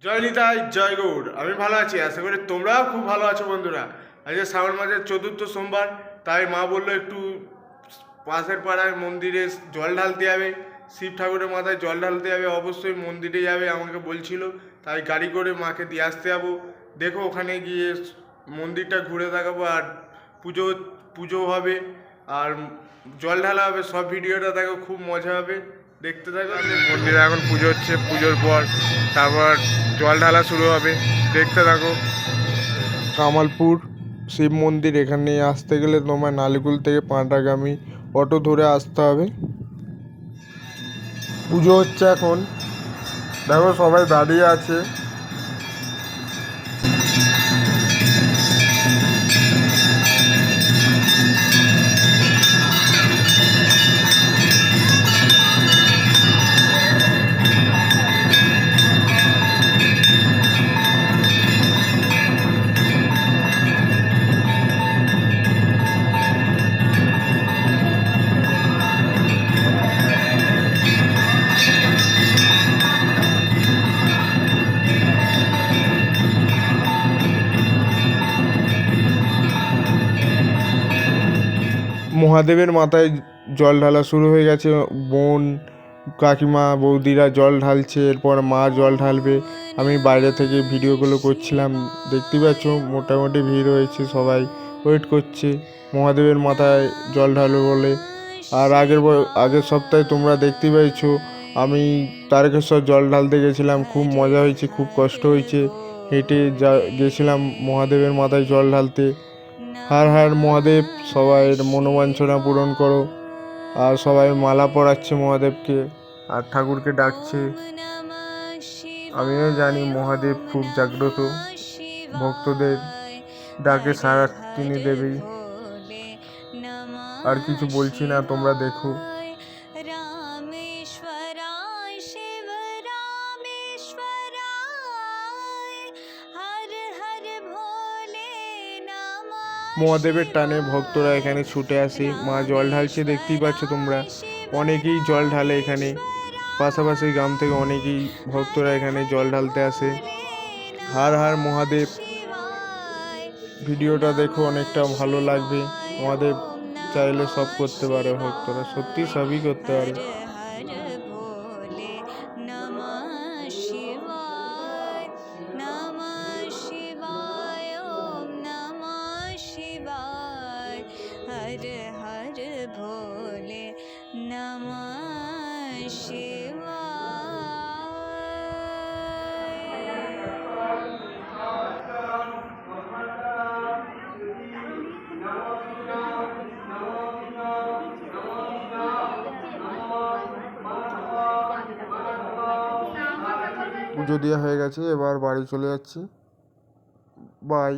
জয় নিতাই জয় গৌড়। আমি ভালো আছি, আশা করি তোমরাও খুব ভালো আছো বন্ধুরা। আজকে শ্রাবণ মাসের চতুর্থ সোমবার, তাই মা বললো একটু পাশের পাড়ায় মন্দিরে জল ঢালতে যাবে, শিব ঠাকুরের মাথায় জল ঢালতে যাবে, অবশ্যই মন্দিরে যাবে আমাকে বলছিল। তাই গাড়ি করে মাকে দিয়ে আসতে যাবো। দেখো ওখানে গিয়ে মন্দিরটা ঘুরে দেখাবো, আর পুজো পুজো হবে, আর জল ঢালা হবে। সব ভিডিওটা দেখো, খুব মজা হবে, দেখতে থাকো। মন্দিরে এখন পুজো হচ্ছে, পুজোর পর তারপর জল ঢালা শুরু হবে, দেখতে থাকো। কামালপুর শিব মন্দির, এখানে আসতে গেলে তোমার নালিকুল থেকে পাঁটাগামী অটো ধরে আসতে হবে। পুজো হচ্ছে এখন, দেখো সবাই দাঁড়িয়ে আছে। মহাদেবের মাথায় জল ঢালা শুরু হয়ে গেছে। বোন, কাকিমা, বৌদিরা জল ঢালছে, এরপর মা জল ঢালবে। আমি বাইরে থেকে ভিডিওগুলো করছিলাম, দেখতে পাচ্ছ মোটামুটি ভিড় হয়েছে, সবাই ওয়েট করছে মহাদেবের মাথায় জল ঢালবে বলে। আর আগের সপ্তাহে তোমরা দেখতে পেয়েছো আমি তারকেশ্বর জল ঢালতে গেছিলাম, খুব মজা হয়েছে, খুব কষ্ট হয়েছে, হেঁটে গেছিলাম মহাদেবের মাথায় জল ঢালতে। হার হার মহাদেব, সবাইয়ের মনোবাঞ্ছনা পূরণ করো। আর সবাই মালা পরাচ্ছে মহাদেবকে, আর ঠাকুরকে ডাকছে। আমিও জানি মহাদেব খুব জাগ্রত, ভক্তদের ডাকে সারা তিনি দেবেই। আর কিছু বলছি না, তোমরা দেখো। মহাদেবের টানে ভক্তরা এখানে ছুটে আসে, মা জল ঢালছে, দেখতেই পাচ্ছ তোমরা। অনেকেই জল ঢালে এখানে, পাশাপাশি গ্রাম থেকে অনেকেই ভক্তরা এখানে জল ঢালতে আসে। হার হার মহাদেব। ভিডিওটা দেখো, অনেকটা ভালো লাগবে। মহাদেব চাইলে সব করতে পারে, ভক্তরা সত্যি সবই করতে পারে। हर हर भोले नमः পুজো দেওয়া হয়ে গেছে, এবার বাড়ি চলে যাচ্ছি। বাই।